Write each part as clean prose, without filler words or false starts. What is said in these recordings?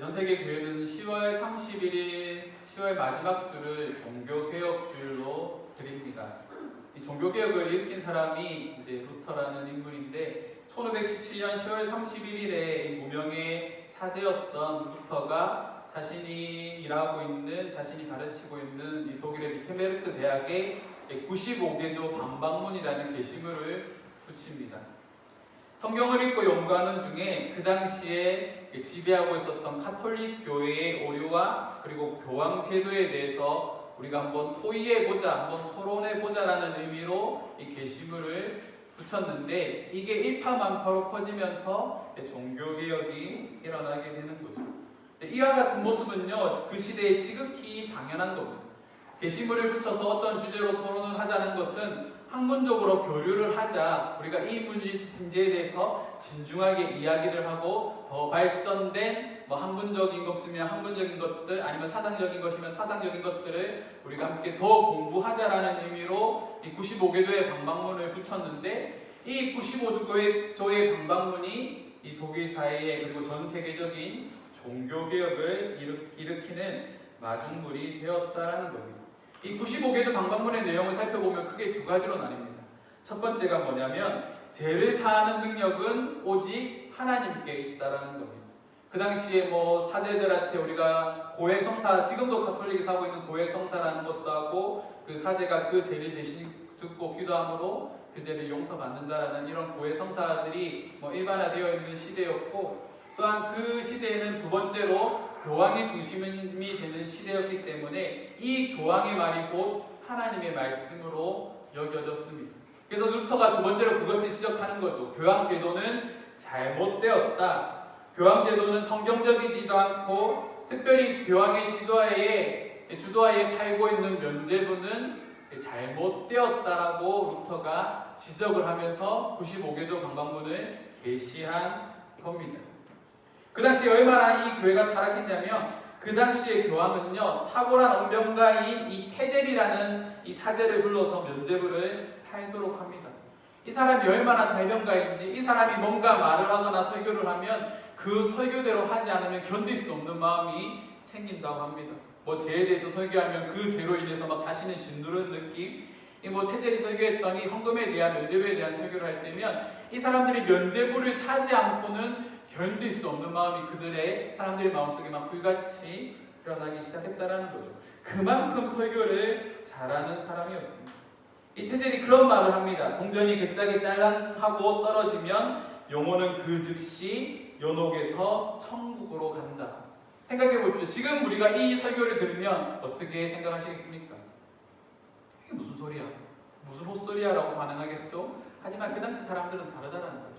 전 세계 교회는 10월 31일, 10월 마지막 주를 종교개혁주일로 드립니다. 이 종교개혁을 일으킨 사람이 이제 루터라는 인물인데 1517년 10월 31일에 무명의 사제였던 루터가 자신이 일하고 있는, 자신이 가르치고 있는 이 독일의 위테베르크 대학에 95개조 방방문이라는 게시물을 붙입니다. 성경을 읽고 연구하는 중에 그 당시에 지배하고 있었던 가톨릭 교회의 오류와 그리고 교황 제도에 대해서 우리가 한번 토의해보자, 한번 토론해보자라는 의미로 이 게시물을 붙였는데 이게 일파만파로 퍼지면서 종교개혁이 일어나게 되는 거죠. 이와 같은 모습은요, 그 시대에 지극히 당연한 겁니다. 게시물을 붙여서 어떤 주제로 토론을 하자는 것은 학문적으로 교류를 하자, 우리가 이 문제에 대해서 진중하게 이야기를 하고 더 발전된 학문적인 것이면 학문적인 것들, 아니면 사상적인 것이면 사상적인 것들을 우리가 함께 더 공부하자라는 의미로 이 95개조의 방방문을 붙였는데, 이 95개조의 방방문이 이 독일 사회에 그리고 전 세계적인 종교개혁을 일으키는 마중물이 되었다라는 겁니다. 이 95개조 방방문의 내용을 살펴보면 크게 두 가지로 나뉩니다. 첫 번째가 뭐냐면 죄를 사하는 능력은 오직 하나님께 있다라는 겁니다. 그 당시에 사제들한테 우리가 고해성사, 지금도 가톨릭에서 하고 있는 고해성사라는 것도 하고, 그 사제가 그 죄를 대신 듣고 기도함으로 그 죄를 용서받는다라는 이런 고해성사들이 일반화되어 있는 시대였고, 또한 그 시대에는 두 번째로 교황이 중심이 되는 시대였기 때문에 이 교황의 말이 곧 하나님의 말씀으로 여겨졌습니다. 그래서 루터가 두 번째로 그것을 지적하는 거죠. 교황 제도는 잘못되었다. 교황 제도는 성경적이지도 않고, 특별히 교황의 주도하에 팔고 있는 면죄부는 잘못되었다라고 루터가 지적을 하면서 95개조 방방문을 게시한 겁니다. 그 당시에 얼마나 이 교회가 타락했냐면, 그 당시의 교황은요, 탁월한 언변가인 이 테젤이라는 이 사제를 불러서 면죄부를 팔도록 합니다. 이 사람이 얼마나 달변가인지, 이 사람이 뭔가 말을 하거나 설교를 하면 그 설교대로 하지 않으면 견딜 수 없는 마음이 생긴다고 합니다. 죄에 대해서 설교하면 그 죄로 인해서 자신을 짓누르는 느낌, 테젤이 설교했더니 헌금에 대한, 면죄부에 대한 설교를 할 때면 이 사람들이 면죄부를 사지 않고는 견딜 수 없는 마음이 사람들의 마음속에 막 불같이 일어나기 시작했다라는 거죠. 그만큼 설교를 잘하는 사람이었습니다. 이 테젤이 그런 말을 합니다. 동전이 객작에 짤랑하고 떨어지면 영혼은 그 즉시 연옥에서 천국으로 간다. 생각해 보십시오. 지금 우리가 이 설교를 들으면 어떻게 생각하시겠습니까? 이게 무슨 소리야? 무슨 헛소리야? 라고 반응하겠죠? 하지만 그 당시 사람들은 다르다는 거죠.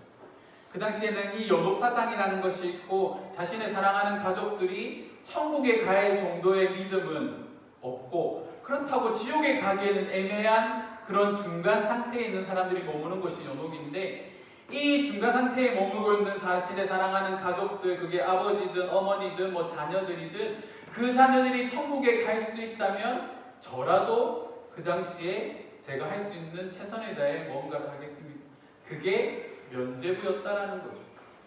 그 당시에는 이 연옥 사상이라는 것이 있고, 자신을 사랑하는 가족들이 천국에 갈 정도의 믿음은 없고, 그렇다고 지옥에 가기에는 애매한 그런 중간 상태에 있는 사람들이 머무는 것이 연옥인데, 이 중간 상태에 머물고 있는 자신을 사랑하는 가족들, 그게 아버지든 어머니든 자녀들이든, 그 자녀들이 천국에 갈 수 있다면 저라도 그 당시에 제가 할 수 있는 최선을 다해 뭔가를 하겠습니다. 그게 면죄부였다라는 거죠.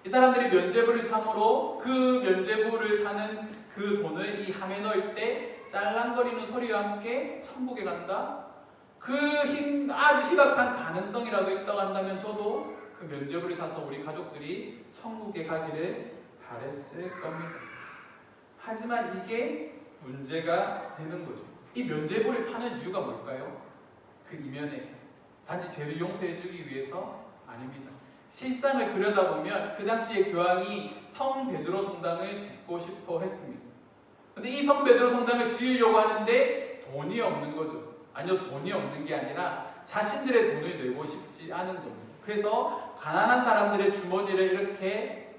이 사람들이 면죄부를 삼으로 그 면죄부를 사는 그 돈을 이 함에 넣을 때 짤랑거리는 소리와 함께 천국에 간다? 아주 희박한 가능성이라도 있다고 한다면 저도 그 면죄부를 사서 우리 가족들이 천국에 가기를 바랬을 겁니다. 하지만 이게 문제가 되는 거죠. 이 면죄부를 파는 이유가 뭘까요? 그 이면에 단지 죄를 용서해주기 위해서? 아닙니다. 실상을 들여다보면 그 당시에 교황이 성 베드로 성당을 짓고 싶어 했습니다. 근데 이 성 베드로 성당을 지으려고 하는데 돈이 없는 거죠. 아니요, 돈이 없는 게 아니라 자신들의 돈을 내고 싶지 않은 겁니다. 그래서 가난한 사람들의 주머니를 이렇게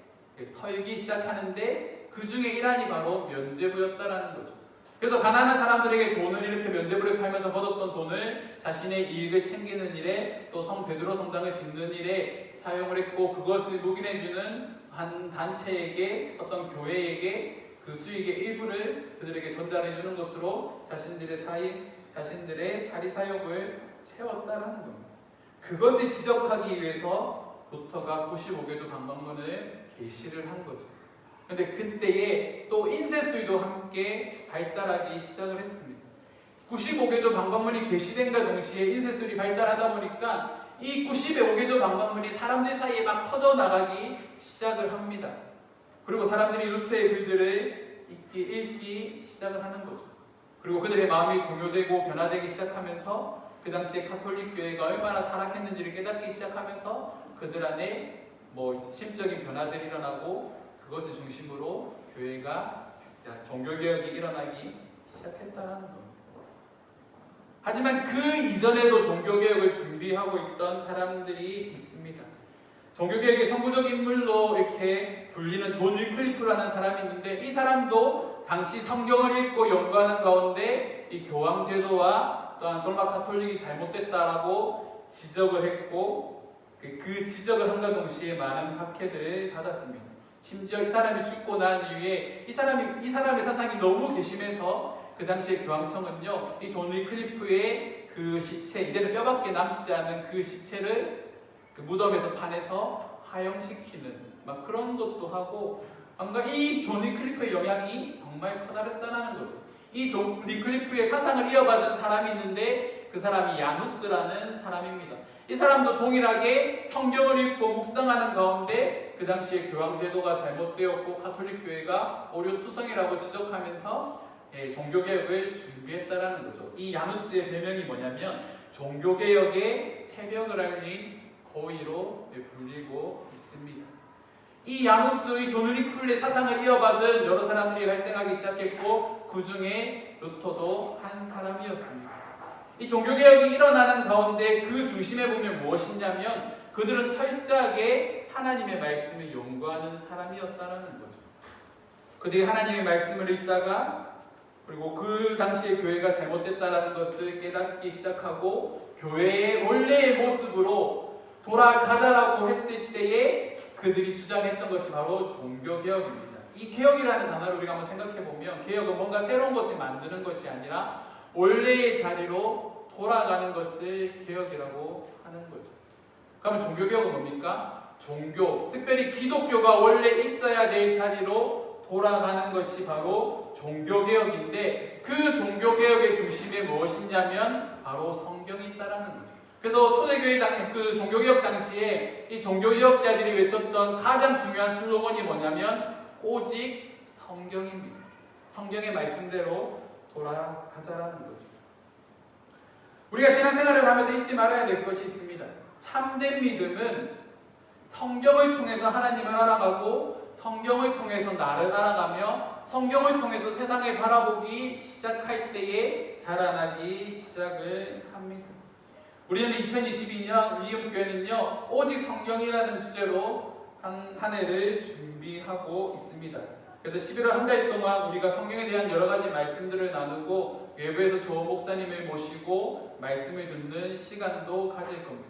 털기 시작하는데 그 중에 일환이 바로 면죄부였다라는 거죠. 그래서 가난한 사람들에게 돈을 이렇게 면죄부를 팔면서 거뒀던 돈을 자신의 이익을 챙기는 일에, 또 성 베드로 성당을 짓는 일에 사용을 했고, 그것을 묵인해주는 한 단체에게, 어떤 교회에게 그 수익의 일부를 그들에게 전달해주는 것으로 자신들의 사리 사욕을 채웠다라는 겁니다. 그것을 지적하기 위해서 루터가 95개조 방방문을 게시를 한 거죠. 근데 그때에 또 인쇄술도 함께 발달하기 시작을 했습니다. 95개조 방방문이 게시된과 동시에 인쇄술이 발달하다 보니까 이 95개조 방방문이 사람들 사이에 막 퍼져나가기 시작을 합니다. 그리고 사람들이 루터의 글들을 읽기 시작을 하는 거죠. 그리고 그들의 마음이 동요되고 변화되기 시작하면서 그 당시에 가톨릭 교회가 얼마나 타락했는지를 깨닫기 시작하면서 그들 안에 심적인 변화들이 일어나고 그것을 중심으로 교회가 종교개혁이 일어나기 시작했다는 겁니다. 하지만 그 이전에도 종교개혁을 준비하고 있던 사람들이 있습니다. 종교개혁의 선구적 인물로 이렇게 불리는 존 위클리프라는 사람이 있는데 이 사람도 당시 성경을 읽고 연구하는 가운데 이 교황제도와 또한 로마 가톨릭이 잘못됐다라고 지적을 했고 그 지적을 한과 동시에 많은 박해들을 받았습니다. 심지어 이 사람이 죽고 난 이후에 이 사람의 사상이 너무 괘씸해서 그 당시에 교황청은요, 이 존 위클리프의 그 시체, 이제는 뼈밖에 남지 않은 그 시체를 그 무덤에서 파내서 화형시키는 막 그런 것도 하고, 뭔가 이 존 위클리프의 영향이 정말 커다랬다는 거죠. 이 존 위클리프의 사상을 이어받은 사람이 있는데 그 사람이 야누스라는 사람입니다. 이 사람도 동일하게 성경을 읽고 묵상하는 가운데 그 당시에 교황제도가 잘못되었고 가톨릭 교회가 오류투성이라고 지적하면서 종교개혁을 준비했다라는 거죠. 이 야누스의 별명이 뭐냐면 종교개혁의 새벽을 알린 거위로 불리고 있습니다. 이 야누스, 이 존 위클리프의 사상을 이어받은 여러 사람들이 발생하기 시작했고 그 중에 루터도 한 사람이었습니다. 이 종교개혁이 일어나는 가운데 그 중심에 보면 무엇이냐면 그들은 철저하게 하나님의 말씀을 연구하는 사람이었다는 거죠. 그들이 하나님의 말씀을 읽다가 그리고 그 당시에 교회가 잘못됐다는 것을 깨닫기 시작하고 교회의 원래의 모습으로 돌아가자라고 했을 때에 그들이 주장했던 것이 바로 종교개혁입니다. 이 개혁이라는 단어를 우리가 한번 생각해보면 개혁은 뭔가 새로운 것을 만드는 것이 아니라 원래의 자리로 돌아가는 것을 개혁이라고 하는 거죠. 그러면 종교개혁은 뭡니까? 종교, 특별히 기독교가 원래 있어야 될 자리로 돌아가는 것이 바로 종교개혁인데 그 종교개혁의 중심에 무엇이냐면 바로 성경이 있다라는 거죠. 그래서 초대교회 그 종교개혁 당시에 이 종교개혁자들이 외쳤던 가장 중요한 슬로건이 뭐냐면 오직 성경입니다. 성경의 말씀대로 돌아가자라는 거죠. 우리가 신앙생활을 하면서 잊지 말아야 될 것이 있습니다. 참된 믿음은 성경을 통해서 하나님을 알아가고 성경을 통해서 나를 알아가며 성경을 통해서 세상을 바라보기 시작할 때에 자라나기 시작을 합니다. 우리는 2022년 위음교회는요 오직 성경이라는 주제로 한 해를 준비하고 있습니다. 그래서 11월 한 달 동안 우리가 성경에 대한 여러 가지 말씀들을 나누고 외부에서 좋은 목사님을 모시고 말씀을 듣는 시간도 가질 겁니다.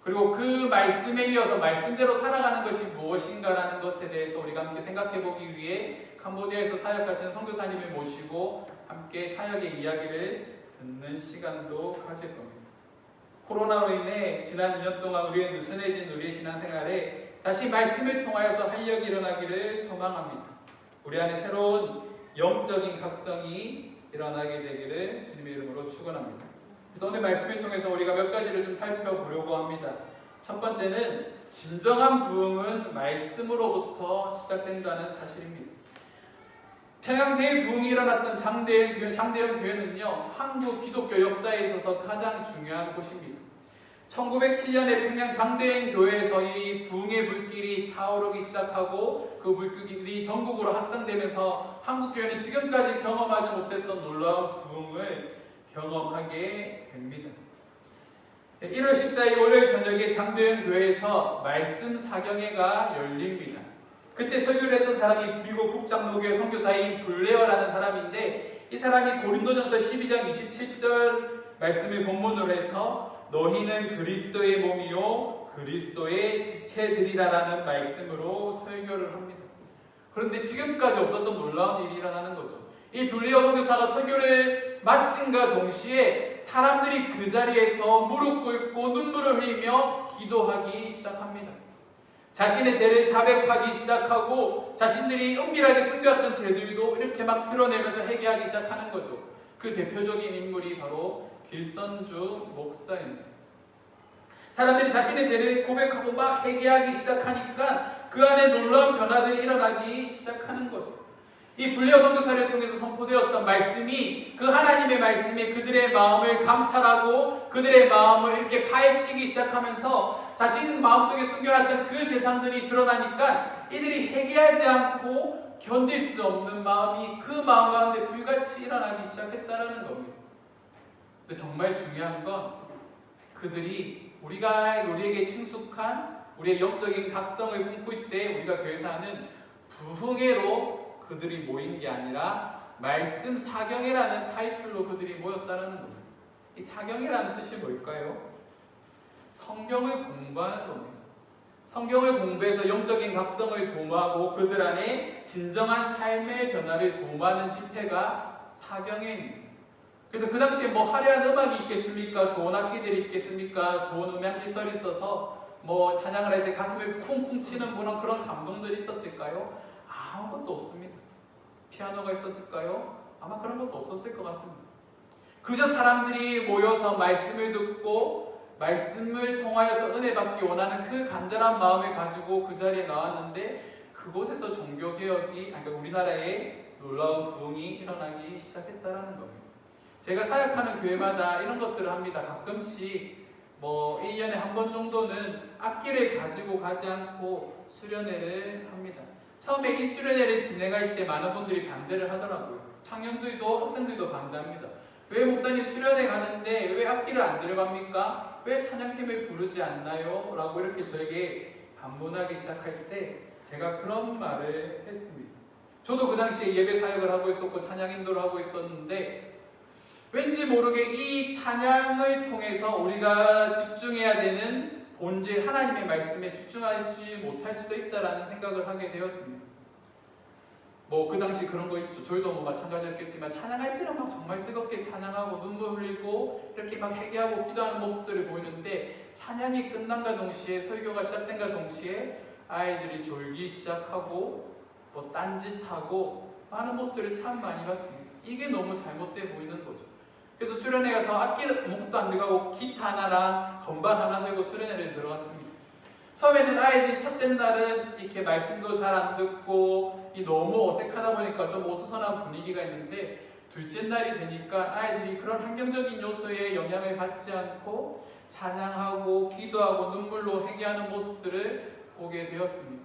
그리고 그 말씀에 이어서 말씀대로 살아가는 것이 무엇인가라는 것에 대해서 우리가 함께 생각해 보기 위해 캄보디아에서 사역하시는 선교사님을 모시고 함께 사역의 이야기를 듣는 시간도 가질 겁니다. 코로나로 인해 지난 2년 동안 우리의 느슨해진 우리의 신앙생활에 다시 말씀을 통하여서 활력이 일어나기를 소망합니다. 우리 안에 새로운 영적인 각성이 일어나게 되기를 주님의 이름으로 축원합니다. 그래서 오늘 말씀을 통해서 우리가 몇 가지를 좀 살펴보려고 합니다. 첫 번째는 진정한 부흥은 말씀으로부터 시작된다는 사실입니다. 평양 대부흥이 일어났던 장대현 교회는요 한국 기독교 역사에 있어서 가장 중요한 곳입니다. 1907년에 평양 장대현 교회에서 이 부흥의 불길이 타오르기 시작하고 그 불길이 전국으로 확산되면서 한국 교회는 지금까지 경험하지 못했던 놀라운 부흥을 경험하게 됩니다. 1월 14일 월요일 저녁에 장대현 교회에서 말씀 사경회가 열립니다. 그때 설교를 했던 사람이 미국 북장로교회 선교사인 블레어라는 사람인데 이 사람이 고린도전서 12장 27절 말씀을 본문으로 해서 너희는 그리스도의 몸이요 그리스도의 지체들이라라는 말씀으로 설교를 합니다. 그런데 지금까지 없었던 놀라운 일이 일어나는 거죠. 이 블레어 선교사가 설교를 마침과 동시에 사람들이 그 자리에서 무릎 꿇고 눈물을 흘리며 기도하기 시작합니다. 자신의 죄를 자백하기 시작하고 또 자신들이 은밀하게 숨겨왔던 죄들도 이렇게 막 드러내면서 회개하기 시작하는 거죠. 그 대표적인 인물이 바로 길선주 목사입니다. 사람들이 자신의 죄를 고백하고 막 회개하기 시작하니까 그 안에 놀라운 변화들이 일어나기 시작하는 거죠. 이 불리어 선교사를 통해서 선포되었던 말씀이, 그 하나님의 말씀이 그들의 마음을 감찰하고 그들의 마음을 이렇게 파헤치기 시작하면서 자신 마음속에 숨겨놨던 그 재산들이 드러나니까 이들이 회개하지 않고 견딜 수 없는 마음이 그 마음 가운데 불같이 일어나기 시작했다는 겁니다. 근데 정말 중요한 건 그들이 우리에게 친숙한 우리의 영적인 각성을 꿈꿀 때 우리가 교회에서 하는 부흥회로 그들이 모인 게 아니라 말씀 사경회라는 타이틀로 그들이 모였다는 겁니다. 이 사경회라는 뜻이 뭘까요? 성경을 공부하는 겁니다. 성경을 공부해서 영적인 각성을 도모하고 그들 안에 진정한 삶의 변화를 도모하는 집회가 사경회입니다. 그래서 그 당시에 뭐 화려한 음악이 있겠습니까? 좋은 악기들이 있겠습니까? 좋은 음향시설이 있어서 뭐 찬양을 할 때 가슴을 쿵쿵 치는 그런 감동들이 있었을까요? 아무것도 없습니다. 피아노가 있었을까요? 아마 그런 것도 없었을 것 같습니다. 그저 사람들이 모여서 말씀을 듣고 말씀을 통하여서 은혜 받기 원하는 그 간절한 마음을 가지고 그 자리에 나왔는데 그곳에서 종교개혁이, 그러니까 우리나라에 놀라운 부흥이 일어나기 시작했다는 겁니다. 제가 사역하는 교회마다 이런 것들을 합니다. 가끔씩 뭐 1년에 한 번 정도는 악기를 가지고 가지 않고 수련회를 합니다. 처음에 이 수련회를 진행할 때 많은 분들이 반대를 하더라고요. 청년들도 학생들도 반대합니다. 왜 목사님 수련회 가는데 왜 악기를 안 들어갑니까? 왜 찬양팀을 부르지 않나요? 라고 이렇게 저에게 반문하기 시작할 때 제가 그런 말을 했습니다. 저도 그 당시에 예배 사역을 하고 있었고 찬양 인도를 하고 있었는데 왠지 모르게 이 찬양을 통해서 우리가 집중해야 되는 본질 하나님의 말씀에 집중하지 못할 수도 있다라는 생각을 하게 되었습니다. 뭐 그 당시 그런 거 있죠. 저희도 뭐 마찬가지였겠지만 찬양할 때는 막 정말 뜨겁게 찬양하고 눈물 흘리고 이렇게 막 회개하고 기도하는 모습들이 보이는데 찬양이 끝난과 동시에 설교가 시작된과 동시에 아이들이 졸기 시작하고 뭐 딴짓하고 하는 모습들을 참 많이 봤습니다. 이게 너무 잘못돼 보이는 거죠. 그래서 수련회 가서 악기 목도 안 들어가고 기타 하나랑 건반 하나 들고 수련회를 들어갔습니다. 처음에는 아이들이 첫째 날은 이렇게 말씀도 잘 안 듣고 너무 어색하다 보니까 좀 어수선한 분위기가 있는데 둘째 날이 되니까 아이들이 그런 환경적인 요소에 영향을 받지 않고 찬양하고 기도하고 눈물로 회개하는 모습들을 보게 되었습니다.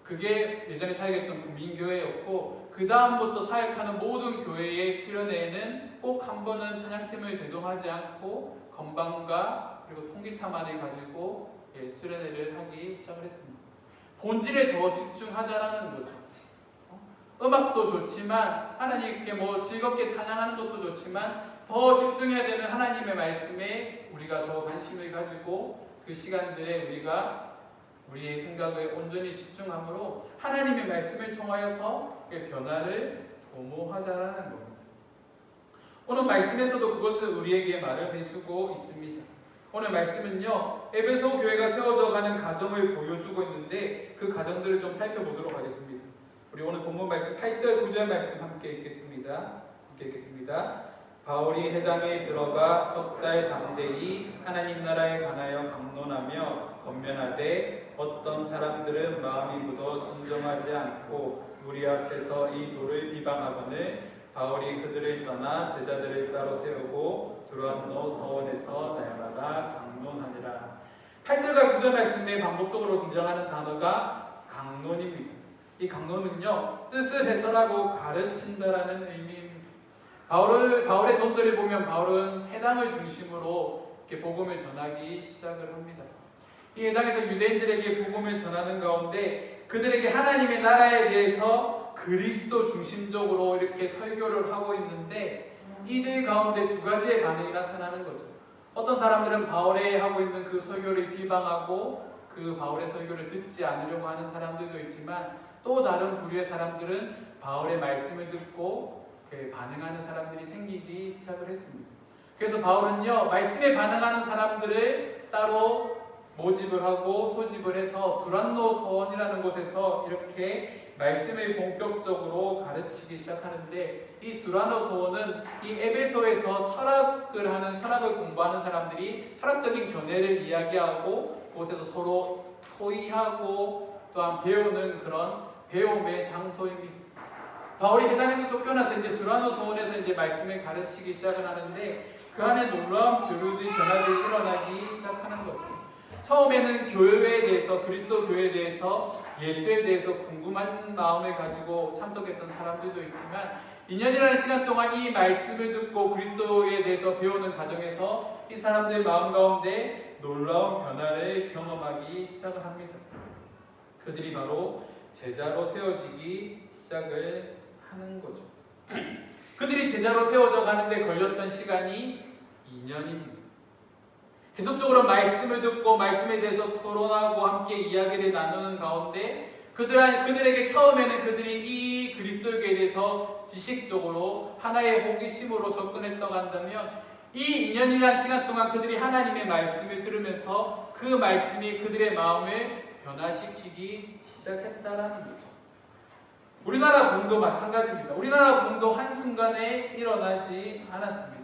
그게 예전에 사역했던 부민교회였고 그 다음부터 사역하는 모든 교회의 수련회에는 꼭 한 번은 찬양팀을 대동하지 않고 건반과 그리고 통기타만을 가지고 수련회를 하기 시작을 했습니다. 본질에 더 집중하자라는 거죠. 음악도 좋지만 하나님께 뭐 즐겁게 찬양하는 것도 좋지만 더 집중해야 되는 하나님의 말씀에 우리가 더 관심을 가지고 그 시간들에 우리가 우리의 생각을 온전히 집중함으로 하나님의 말씀을 통하여서 변화를 도모하자라는 겁니다. 오늘 말씀에서도 그것을 우리에게 말을 해주고 있습니다. 오늘 말씀은요, 에베소 교회가 세워져가는 가정을 보여주고 있는데 그 가정들을 좀 살펴보도록 하겠습니다. 우리 오늘 본문 말씀 8절 9절 말씀 함께 읽겠습니다. 바울이 회당에 들어가 석 달 담대히 하나님 나라에 관하여 강론하며 권면하되 어떤 사람들은 마음이 굳어 순종하지 않고 우리 앞에서 이 도를 비방하거늘 바울이 그들을 떠나 제자들을 따로 세우고 두란노 서원에서 날마다 강론하니라. 8절과 9절 말씀에 반복적으로 등장하는 단어가 강론입니다. 이 강론은요, 뜻을 해설하고 가르친다라는 의미입니다. 바울의 전도를 보면 바울은 해당을 중심으로 이렇게 복음을 전하기 시작을 합니다. 이 해당에서 유대인들에게 복음을 전하는 가운데 그들에게 하나님의 나라에 대해서 그리스도 중심적으로 이렇게 설교를 하고 있는데 이들 가운데 두 가지의 반응이 나타나는 거죠. 어떤 사람들은 바울이 하고 있는 그 설교를 비방하고 그 바울의 설교를 듣지 않으려고 하는 사람들도 있지만 또 다른 부류의 사람들은 바울의 말씀을 듣고 반응하는 사람들이 생기기 시작을 했습니다. 그래서 바울은요, 말씀에 반응하는 사람들을 따로 모집을 하고 소집을 해서 두란노 서원이라는 곳에서 이렇게 말씀을 본격적으로 가르치기 시작하는데, 이 두란노 서원은 이 에베소에서 철학을 공부하는 사람들이 철학적인 견해를 이야기하고 곳에서 서로 토의하고 또한 배우는 그런 배움의 장소입니다. 바울이 해당에서 쫓겨나서 이제 두란노 서원에서 이제 말씀을 가르치기 시작을 하는데, 그 안에 놀라운 변화들이 일어나기 시작하는 거죠. 처음에는 교회에 대해서, 그리스도 교회에 대해서, 예수에 대해서 궁금한 마음을 가지고 참석했던 사람들도 있지만, 2년이라는 시간 동안 이 말씀을 듣고 그리스도에 대해서 배우는 과정에서 이 사람들의 마음 가운데 놀라운 변화를 경험하기 시작을 합니다. 그들이 바로 제자로 세워지기 시작을 하는 거죠. 그들이 제자로 세워져 가는데 걸렸던 시간이 2년입니다. 계속적으로 말씀을 듣고 말씀에 대해서 토론하고 함께 이야기를 나누는 가운데 그들에게 처음에는 그들이 이 그리스도교에 대해서 지식적으로 하나의 호기심으로 접근했다고 한다면, 이 2년이라는 시간 동안 그들이 하나님의 말씀을 들으면서 그 말씀이 그들의 마음을 변화시키기 시작했다라는 거죠. 우리나라 부흥도 마찬가지입니다. 우리나라 부흥도 한순간에 일어나지 않았습니다.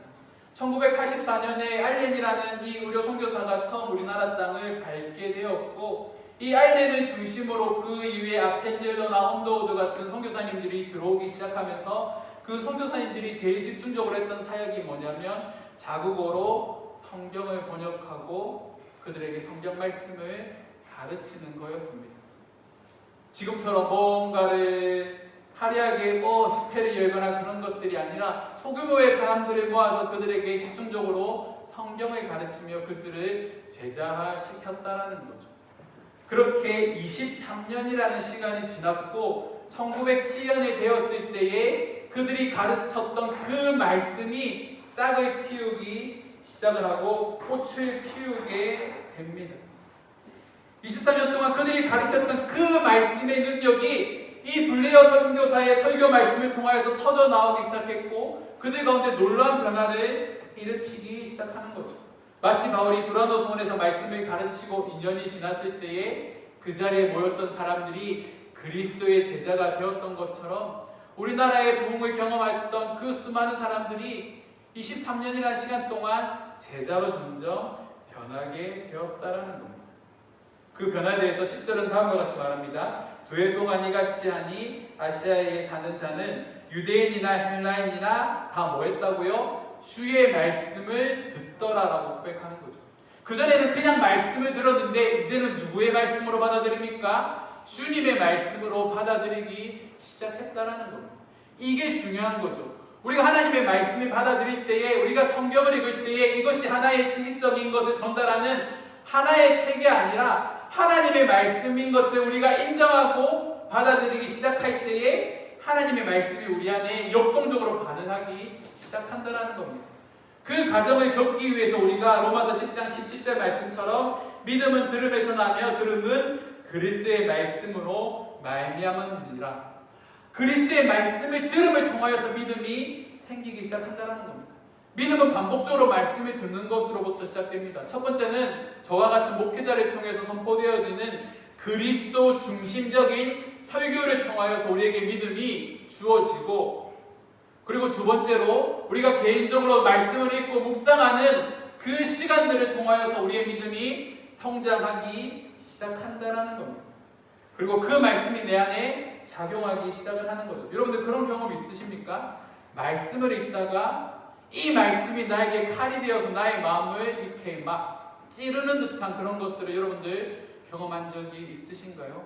1984년에 알렌이라는 이 의료 선교사가 처음 우리나라 땅을 밟게 되었고, 이 알렌을 중심으로 그 이후에 아펜젤러나 언더우드 같은 선교사님들이 들어오기 시작하면서 그 선교사님들이 제일 집중적으로 했던 사역이 뭐냐면 자국어로 성경을 번역하고 그들에게 성경 말씀을 가르치는 거였습니다. 지금처럼 뭔가를 화려하게 집회를 열거나 그런 것들이 아니라 소규모의 사람들을 모아서 그들에게 집중적으로 성경을 가르치며 그들을 제자화시켰다라는 거죠. 그렇게 23년이라는 시간이 지났고 1907년이 되었을 때에 그들이 가르쳤던 그 말씀이 싹을 틔우기 시작을 하고 꽃을 피우게 됩니다. 24년 동안 그들이 가르쳤던 그 말씀의 능력이 이 블레어 선교사의 설교 말씀을 통하여서 터져 나오기 시작했고, 그들 가운데 놀라운 변화를 일으키기 시작하는 거죠. 마치 바울이 두란노 서원에서 말씀을 가르치고 2년이 지났을 때에 그 자리에 모였던 사람들이 그리스도의 제자가 되었던 것처럼, 우리나라의 부흥을 경험했던 그 수많은 사람들이 23년이라는 시간 동안 제자로 점점 변하게 되었다라는 겁니다. 그 변화에 대해서 10절은 다음과 같이 말합니다. 되동하니 같이 하니 아시아에 사는 자는 유대인이나 헬라인이나 다 뭐 했다고요? 주의 말씀을 듣더라라고 고백하는 거죠. 그전에는 그냥 말씀을 들었는데 이제는 누구의 말씀으로 받아들입니까? 주님의 말씀으로 받아들이기 시작했다라는 겁니다. 이게 중요한 거죠. 우리가 하나님의 말씀을 받아들일 때에, 우리가 성경을 읽을 때에 이것이 하나의 지식적인 것을 전달하는 하나의 책이 아니라 하나님의 말씀인 것을 우리가 인정하고 받아들이기 시작할 때에 하나님의 말씀이 우리 안에 역동적으로 반응하기 시작한다는 겁니다. 그 과정을 겪기 위해서 우리가 로마서 10장 17절 말씀처럼 믿음은 들음에서 나며 들음은 그리스도의 말씀으로 말미암으니라. 그리스도의 말씀을 들음을 통하여서 믿음이 생기기 시작한다는 겁니다. 믿음은 반복적으로 말씀을 듣는 것으로부터 시작됩니다. 첫 번째는 저와 같은 목회자를 통해서 선포되어지는 그리스도 중심적인 설교를 통하여서 우리에게 믿음이 주어지고, 그리고 두 번째로 우리가 개인적으로 말씀을 읽고 묵상하는 그 시간들을 통하여서 우리의 믿음이 성장하기 시작한다는 겁니다. 그리고 그 말씀이 내 안에 작용하기 시작을 하는 거죠. 여러분들 그런 경험 있으십니까? 말씀을 읽다가 이 말씀이 나에게 칼이 되어서 나의 마음을 이렇게 막 찌르는 듯한 그런 것들을 여러분들 경험한 적이 있으신가요?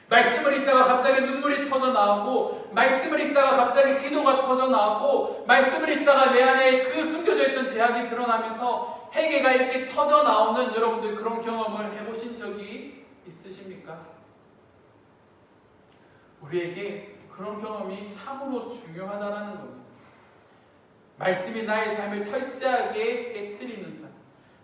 말씀을 읽다가 갑자기 눈물이 터져 나오고, 말씀을 읽다가 갑자기 기도가 터져 나오고, 말씀을 읽다가 내 안에 그 숨겨져 있던 죄악이 드러나면서 회개가 이렇게 터져 나오는 여러분들 그런 경험을 해보신 적이 있으십니까? 우리에게 그런 경험이 참으로 중요하다는 겁니다. 말씀이 나의 삶을 철저하게 깨트리는 삶.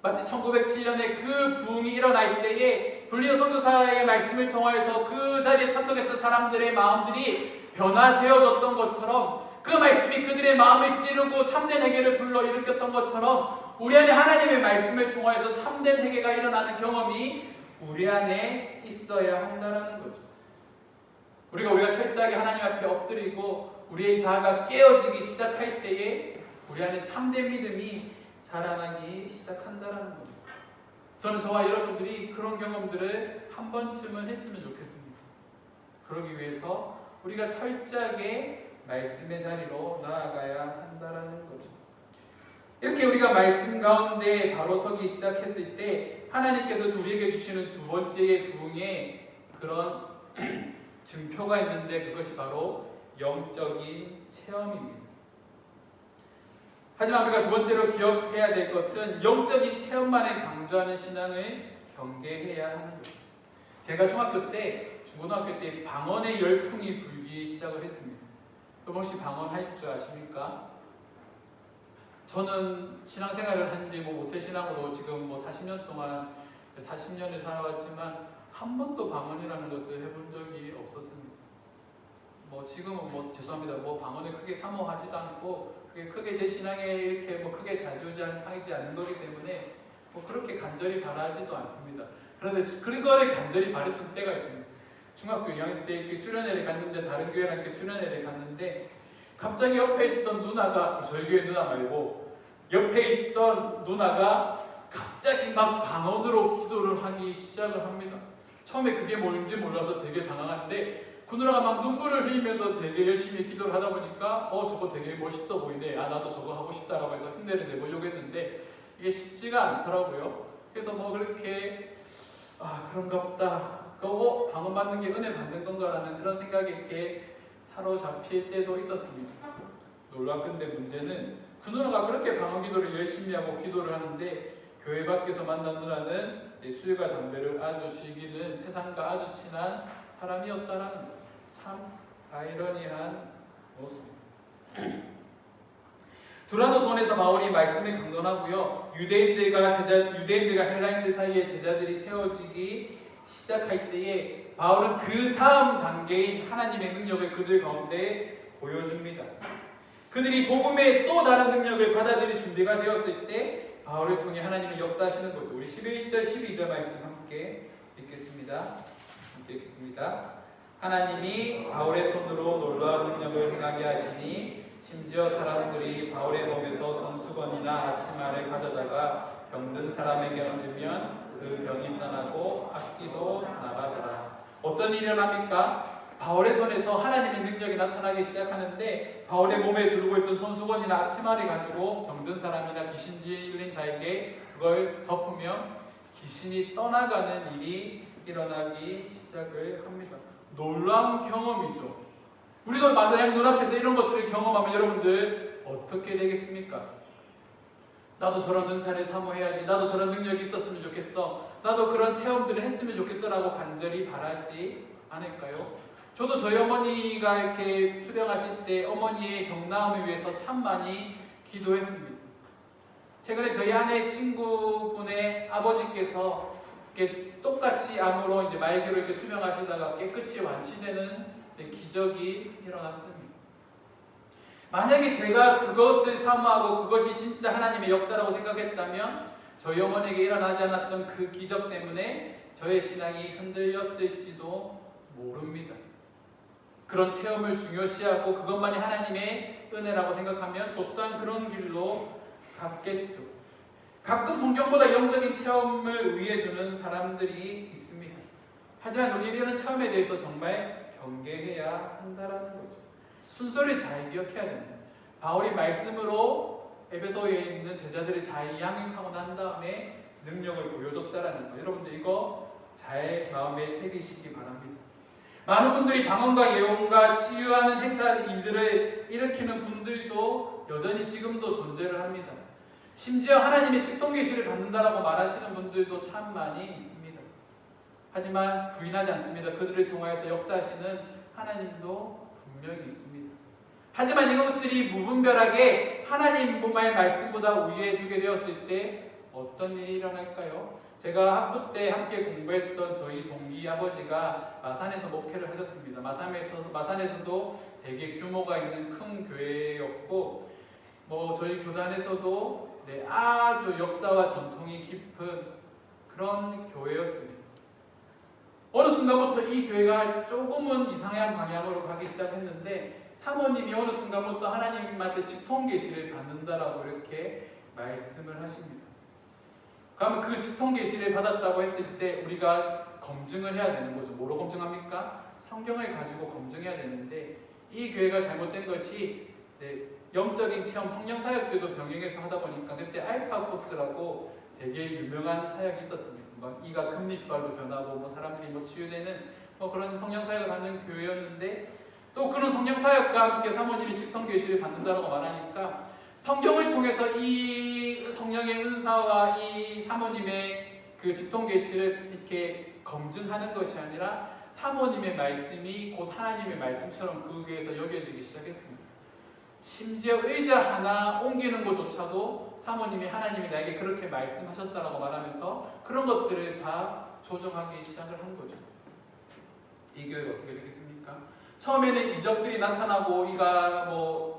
마치 1907년에 그 부흥이 일어날 때에 블리어 선교사의 말씀을 통하여서 그 자리에 참석했던 사람들의 마음들이 변화되어졌던 것처럼 그 말씀이 그들의 마음을 찌르고 참된 회개를 불러일으켰던 것처럼 우리 안에 하나님의 말씀을 통하여서 참된 회개가 일어나는 경험이 우리 안에 있어야 한다는 거죠. 우리가 철저하게 하나님 앞에 엎드리고 우리의 자아가 깨어지기 시작할 때에 우리 안에 참된 믿음이 자라나기 시작한다는 겁니다. 저는 저와 여러분들이 그런 경험들을 한 번쯤은 했으면 좋겠습니다. 그러기 위해서 우리가 철저하게 말씀의 자리로 나아가야 한다는 거죠. 이렇게 우리가 말씀 가운데 바로 서기 시작했을 때 하나님께서 우리에게 주시는 두 번째의 부흥의 그런 증표가 있는데 그것이 바로 영적인 체험입니다. 하지만 우리가 두 번째로 기억해야 될 것은 영적인 체험만을 강조하는 신앙을 경계해야 하는 것입니다. 제가 중고등학교 때 방언의 열풍이 불기 시작을 했습니다. 여러분 혹시 방언할 줄 아십니까? 저는 신앙생활을 한지 모태신앙으로 지금 40년 동안 40년을 살아왔지만 한 번도 방언이라는 것을 해본 적이 없었습니다. 지금은 죄송합니다. 방언을 크게 사모하지도 않고 크게 제 신앙에 이렇게 크게 좌지우지하지 않는 거기 때문에 그렇게 간절히 바라지도 않습니다. 그런데 그거를 간절히 바랬던 때가 있습니다. 중학교 2학년 때 이렇게 수련회를 갔는데 다른 교회랑 이렇게 수련회를 갔는데 갑자기 옆에 있던 누나가 저희 교회 누나 말고 옆에 있던 누나가 갑자기 막 방언으로 기도를 하기 시작을 합니다. 처음에 그게 뭔지 몰라서 되게 당황한데 그 누나가 막 눈물을 흘리면서 되게 열심히 기도를 하다 보니까 저거 되게 멋있어 보이네. 나도 저거 하고 싶다라고 해서 흉내를 내보려고 했는데 이게 쉽지가 않더라고요. 그래서 그렇게 그런가 보다. 방언 받는 게 은혜 받는 건가라는 그런 생각에 이렇게 사로잡힐 때도 있었습니다. 놀랍건데 문제는 그 누나가 그렇게 방언 기도를 열심히 하고 기도를 하는데 교회 밖에서 만난 누나는 술과 담배를 아주 즐기는 세상과 아주 친한 사람이었다라는 거죠. 참 아이러니한 모습입니다. 두라노선에서 바울이 말씀을 강론하고요. 유대인들과 헬라인들 사이에 제자들이 세워지기 시작할 때에 바울은 그 다음 단계인 하나님의 능력을 그들 가운데 보여줍니다. 그들이 복음의 또 다른 능력을 받아들일 준비가 되었을 때 바울을 통해 하나님이 역사하시는 거죠. 우리 11절 12절 말씀 함께 읽겠습니다. 하나님이 바울의 손으로 놀라운 능력을 행하게 하시니 심지어 사람들이 바울의 몸에서 손수건이나 앞치마를 가져다가 병든 사람에게 얹으면 그 병이 떠나고 악기도 나가더라. 어떤 일을 합니까? 바울의 손에서 하나님의 능력이 나타나기 시작하는데 바울의 몸에 두르고 있던 손수건이나 앞치마를 가지고 병든 사람이나 귀신 들린 자에게 그걸 덮으면 귀신이 떠나가는 일이 일어나기 시작을 합니다. 놀라운 경험이죠. 우리도 만약 눈앞에서 이런 것들을 경험하면 여러분들 어떻게 되겠습니까? 나도 저런 은사를 사모해야지. 나도 저런 능력이 있었으면 좋겠어. 나도 그런 체험들을 했으면 좋겠어 라고 간절히 바라지 않을까요? 저도 저희 어머니가 이렇게 투병하실 때 어머니의 병나음을 위해서 참 많이 기도했습니다. 최근에 저희 아내 친구분의 아버지께서 이렇게 똑같이 암으로 이제 말기로 이렇게 투병하시다가 깨끗이 완치되는 기적이 일어났습니다. 만약에 제가 그것을 사모하고 그것이 진짜 하나님의 역사라고 생각했다면 저희 어머니에게 일어나지 않았던 그 기적 때문에 저의 신앙이 흔들렸을지도 모릅니다. 그런 체험을 중요시하고 그것만이 하나님의 은혜라고 생각하면 저 또한 그런 길로 갔겠죠. 가끔 성경보다 영적인 체험을 위에 두는 사람들이 있습니다. 하지만 우리는 이런 체험에 대해서 정말 경계해야 한다는 거죠. 순서를 잘 기억해야 됩니다. 바울이 말씀으로 에베소에 있는 제자들을 잘 양육하고 난 다음에 능력을 보여줬다라는 거. 여러분들 이거 잘 마음에 새기시기 바랍니다. 많은 분들이 방언과 예언과 치유하는 행사 일들을 일으키는 분들도 여전히 지금도 존재를 합니다. 심지어 하나님의 직통계시를 받는다라고 말하시는 분들도 참 많이 있습니다. 하지만 부인하지 않습니다. 그들을 통하여서 역사하시는 하나님도 분명히 있습니다. 하지만 이것들이 무분별하게 하나님의 말씀보다 우위에 두게 되었을 때 어떤 일이 일어날까요? 제가 학부 때 함께 공부했던 저희 동기 아버지가 마산에서 목회를 하셨습니다. 마산에서도 되게 규모가 있는 큰 교회였고, 저희 교단에서도 아주 역사와 전통이 깊은 그런 교회였습니다. 어느 순간부터 이 교회가 조금은 이상한 방향으로 가기 시작했는데, 사모님이 어느 순간부터 하나님한테 직통 계시를 받는다라고 이렇게 말씀을 하십니다. 그러면 그 직통 계시를 받았다고 했을 때 우리가 검증을 해야 되는 거죠. 뭐로 검증합니까? 성경을 가지고 검증해야 되는데, 이 교회가 잘못된 것이 영적인 체험, 성령 사역들도 병행해서 하다 보니까 그때 알파 코스라고 되게 유명한 사역이 있었습니다. 막 이가 금리빨로 변하고 사람들이 치유되는 그런 성령 사역을 하는 교회였는데, 또 그런 성령 사역과 함께 사모님이 직통 계시를 받는다고 말하니까 성경을 통해서 이 성령의 은사와 이 사모님의 그 직통 계시를 이렇게 검증하는 것이 아니라 사모님의 말씀이 곧 하나님의 말씀처럼 그 교회에서 여겨지기 시작했습니다. 심지어 의자 하나 옮기는 것조차도 사모님이 하나님이 나에게 그렇게 말씀하셨다라고 말하면서 그런 것들을 다 조정하기 시작을 한 거죠. 이 교회가 어떻게 되겠습니까? 처음에는 이적들이 나타나고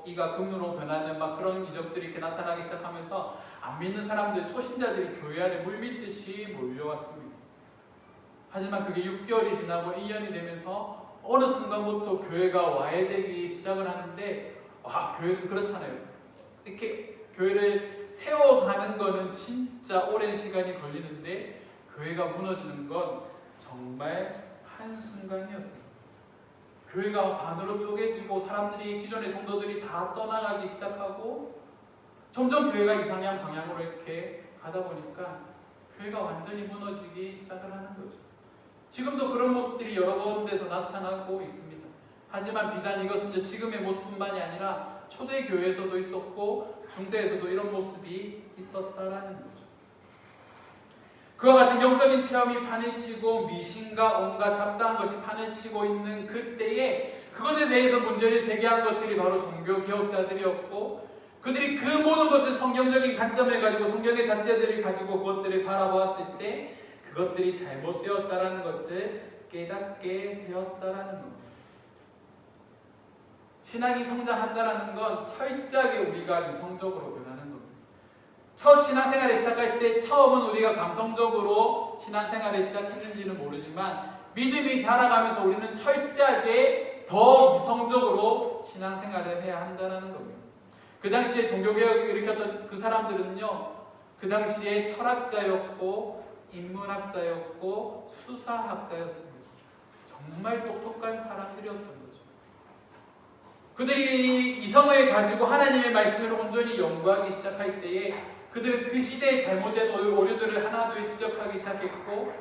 이가 금으로 변하는 그런 이적들이 이렇게 나타나기 시작하면서 안 믿는 사람들, 초신자들이 교회 안에 물밀듯이 몰려왔습니다. 하지만 그게 6개월이 지나고 1년이 되면서 어느 순간부터 교회가 와해되기 시작을 하는데, 교회도 그렇잖아요. 이렇게 교회를 세워가는 거는 진짜 오랜 시간이 걸리는데 교회가 무너지는 건 정말 한순간이었어요. 교회가 반으로 쪼개지고 사람들이, 기존의 성도들이 다 떠나가기 시작하고 점점 교회가 이상한 방향으로 이렇게 가다 보니까 교회가 완전히 무너지기 시작을 하는 거죠. 지금도 그런 모습들이 여러 군데서 나타나고 있습니다. 하지만 비단 이것은 이제 지금의 모습뿐만이 아니라 초대 교회에서도 있었고 중세에서도 이런 모습이 있었다라는 거죠. 그와 같은 영적인 체험이 판을 치고 미신과 온갖 잡다한 것이 판을 치고 있는 그때에 그것에 대해서 문제를 제기한 것들이 바로 종교개혁자들이었고, 그들이 그 모든 것을 성경적인 관점을 가지고 성경의 잣대들을 가지고 그것들을 바라보았을 때 그것들이 잘못되었다라는 것을 깨닫게 되었다라는 겁니다. 신앙이 성장한다라는 건 철저하게 우리가 이성적으로 변하는 겁니다. 첫 신앙생활을 시작할 때 처음은 우리가 감성적으로 신앙생활을 시작했는지는 모르지만 믿음이 자라가면서 우리는 철저하게 더 이성적으로 신앙생활을 해야 한다는 겁니다. 그 당시에 종교개혁을 일으켰던 그 사람들은요, 그 당시에 철학자였고 인문학자였고 수사학자였습니다. 정말 똑똑한 사람들이었던 거죠. 그들이 이성을 가지고 하나님의 말씀을 온전히 연구하기 시작할 때에 그들은 그 시대의 잘못된 오류들을 하나둘 지적하기 시작했고,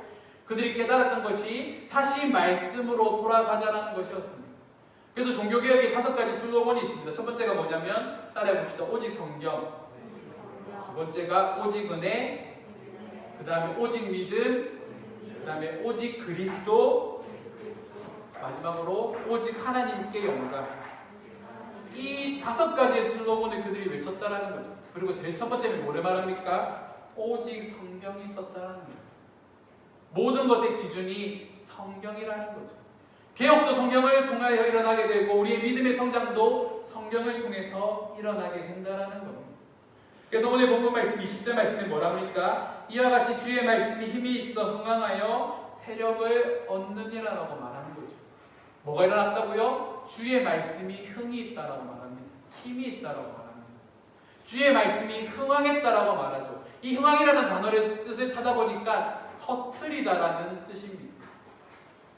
그들이 깨달았던 것이 다시 말씀으로 돌아가자라는 것이었습니다. 그래서 종교개혁의 5가지 슬로건이 있습니다. 첫 번째가 뭐냐면 따라해봅시다. 오직 성경. 두 번째가 오직 은혜. 그 다음에 오직 믿음. 그 다음에 오직 그리스도. 마지막으로 오직 하나님께 영광. 이 5가지의 슬로건을 그들이 외쳤다라는 거죠. 그리고 제일 첫 번째는 뭐를 말합니까? 오직 성경이 있었다라는 거예요. 모든 것의 기준이 성경이라는 거죠. 개혁도 성경을 통하여 일어나게 되고 우리의 믿음의 성장도 성경을 통해서 일어나게 된다라는 겁니다. 그래서 오늘 본문 말씀 20절 말씀에 뭐라 합니까? 이와 같이 주의 말씀이 힘이 있어 흥황하여 세력을 얻느니라라고 말하는 거죠. 뭐가 일어났다고요? 주의 말씀이 흥이 있다라고 말합니다. 힘이 있다라고 말합니다. 주의 말씀이 흥황했다라고 말하죠. 이 흥황이라는 단어의 뜻을 찾아보니까 터트리다라는 뜻입니다.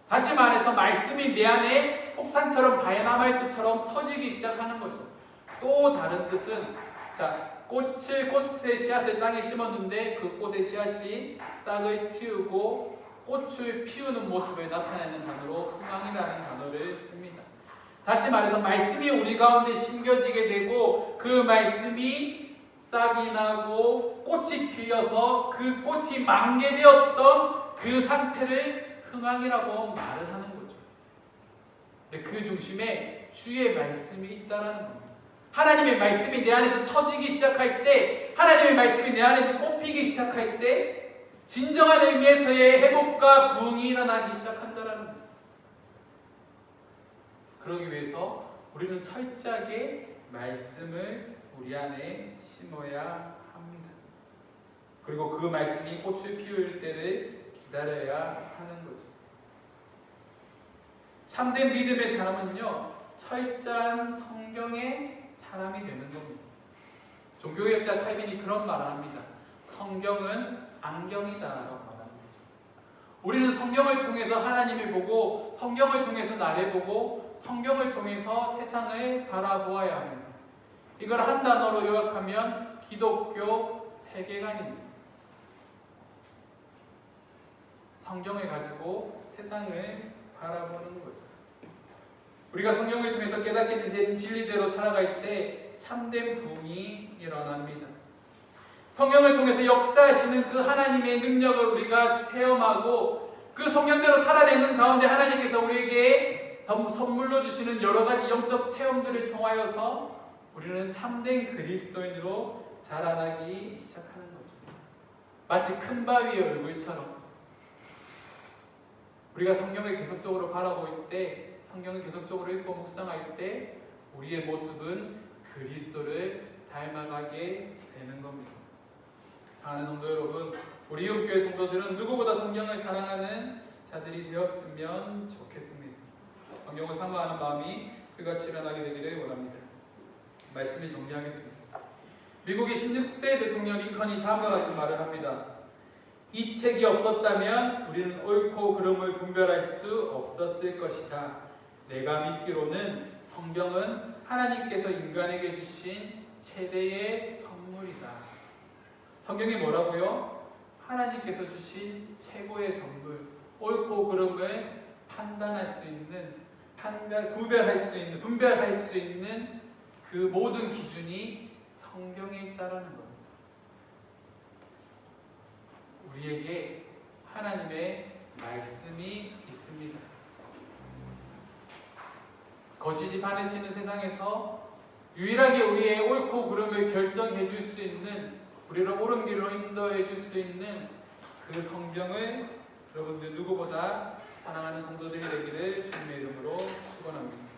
다시 말해서 말씀이 내 안에 폭탄처럼 다이나마이트처럼 터지기 시작하는 거죠. 또 다른 뜻은 꽃의 씨앗을 땅에 심었는데 그 꽃의 씨앗이 싹을 틔우고 꽃을 피우는 모습을 나타내는 단어로 흥황이라는 단어를 씁니다. 다시 말해서 말씀이 우리 가운데 심겨지게 되고 그 말씀이 싹이 나고 꽃이 피어서 그 꽃이 만개되었던 그 상태를 흥황이라고 말을 하는 거죠. 근데 그 중심에 주의 말씀이 있다라는 겁니다. 하나님의 말씀이 내 안에서 터지기 시작할 때, 하나님의 말씀이 내 안에서 꽃피기 시작할 때 진정한 의미에서의 회복과 부흥이 일어나기 시작한다라는 거예요. 그러기 위해서 우리는 철저하게 말씀을 우리 안에 심어야 합니다. 그리고 그 말씀이 꽃을 피울 때를 기다려야 하는 거죠. 참된 믿음의 사람은요, 철저한 성경의 사람이 되는 겁니다. 종교개혁자 칼빈이 그런 말을 합니다. 성경은 안경이다라고 말하는 거죠. 우리는 성경을 통해서 하나님을 보고, 성경을 통해서 나를 보고, 성경을 통해서 세상을 바라보아야 합니다. 이걸 한 단어로 요약하면 기독교 세계관입니다. 성경을 가지고 세상을 바라보는 거죠. 우리가 성경을 통해서 깨닫게 된 진리대로 살아갈 때 참된 부흥이 일어납니다. 성경을 통해서 역사하시는 그 하나님의 능력을 우리가 체험하고 그 성경대로 살아내는 가운데 하나님께서 우리에게 선물로 주시는 여러 가지 영적 체험들을 통하여서 우리는 참된 그리스도인으로 자라나기 시작하는 거죠. 마치 큰 바위의 얼굴처럼 우리가 성경을 계속적으로 바라볼 때, 성경을 계속적으로 읽고 묵상할 때 우리의 모습은 그리스도를 닮아가게 되는 겁니다. 사랑하는 성도 여러분, 우리 이웃교회 성도들은 누구보다 성경을 사랑하는 자들이 되었으면 좋겠습니다. 성경을 사모하는 마음이 그같이 일어나게 되기를 원합니다. 말씀을 정리하겠습니다. 미국의 16대 대통령 링컨이 다음과 같은 말을 합니다. 이 책이 없었다면 우리는 옳고 그름을 분별할 수 없었을 것이다. 내가 믿기로는 성경은 하나님께서 인간에게 주신 최대의 선물이다. 성경이 뭐라고요? 하나님께서 주신 최고의 선물, 옳고 그름을 판단할 수 있는, 구별할 수 있는, 분별할 수 있는 그 모든 기준이 성경에 있다라는 겁니다. 우리에게 하나님의 말씀이 있습니다. 거짓이 판을 치는 세상에서 유일하게 우리의 옳고 그름을 결정해 줄 수 있는, 우리를 옳은 길로 인도해 줄 수 있는 그 성경을 여러분들 누구보다 사랑하는 성도들이 되기를 주님의 이름으로 축원합니다.